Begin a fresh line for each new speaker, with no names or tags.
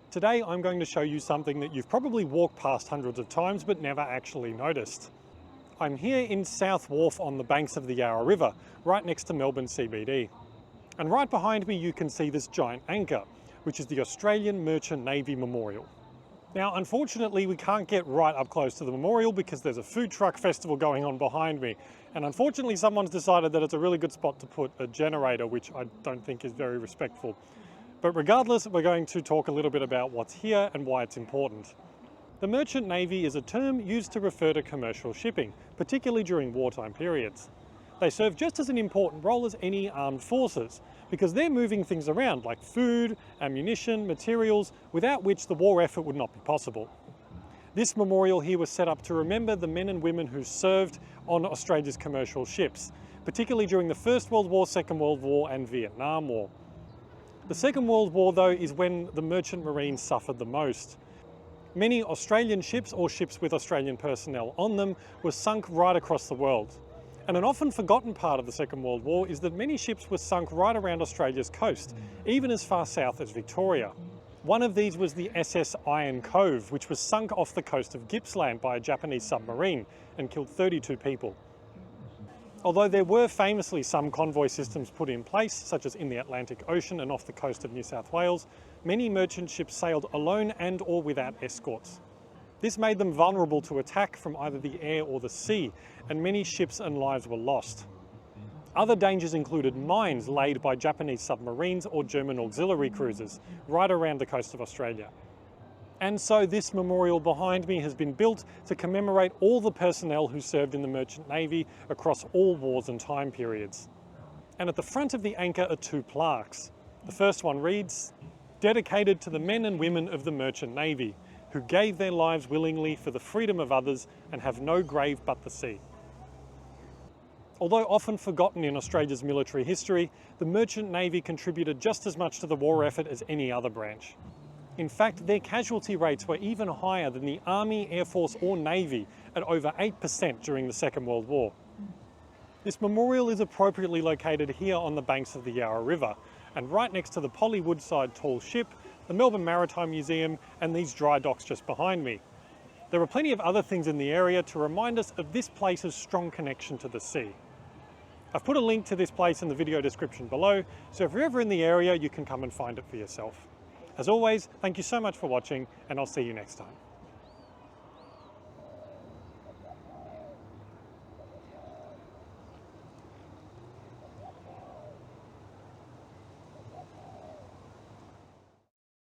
Today I'm going to show you something that you've probably walked past hundreds of times but never actually noticed. I'm here in South Wharf on the banks of the Yarra River, right next to Melbourne CBD. And right behind me you can see this giant anchor, which is the Australian Merchant Navy Memorial. Now unfortunately we can't get right up close to the memorial because there's a food truck festival going on behind me, and unfortunately someone's decided that it's a really good spot to put a generator, which I don't think is very respectful. But regardless, we're going to talk a little bit about what's here and why it's important. The Merchant Navy is a term used to refer to commercial shipping, particularly during wartime periods. They serve just as an important role as any armed forces, because they're moving things around like food, ammunition, materials, without which the war effort would not be possible. This memorial here was set up to remember the men and women who served on Australia's commercial ships, particularly during the First World War, Second World War and Vietnam War. The Second World War, though, is when the merchant marines suffered the most. Many Australian ships, or ships with Australian personnel on them, were sunk right across the world. And an often forgotten part of the Second World War is that many ships were sunk right around Australia's coast, even as far south as Victoria. One of these was the SS Iron Cove, which was sunk off the coast of Gippsland by a Japanese submarine and killed 32 people. Although there were famously some convoy systems put in place, such as in the Atlantic Ocean and off the coast of New South Wales, many merchant ships sailed alone and or without escorts. This made them vulnerable to attack from either the air or the sea, and many ships and lives were lost. Other dangers included mines laid by Japanese submarines or German auxiliary cruisers right around the coast of Australia. And so this memorial behind me has been built to commemorate all the personnel who served in the Merchant Navy across all wars and time periods. And at the front of the anchor are two plaques. The first one reads, "Dedicated to the men and women of the Merchant Navy, who gave their lives willingly for the freedom of others and have no grave but the sea." Although often forgotten in Australia's military history, the Merchant Navy contributed just as much to the war effort as any other branch. In fact, their casualty rates were even higher than the Army, Air Force or Navy, at over 8% during the Second World War. This memorial is appropriately located here on the banks of the Yarra River, and right next to the Polly Woodside Tall Ship, the Melbourne Maritime Museum and these dry docks just behind me. There are plenty of other things in the area to remind us of this place's strong connection to the sea. I've put a link to this place in the video description below, so if you're ever in the area, you can come and find it for yourself. As always, thank you so much for watching, and I'll see you next time.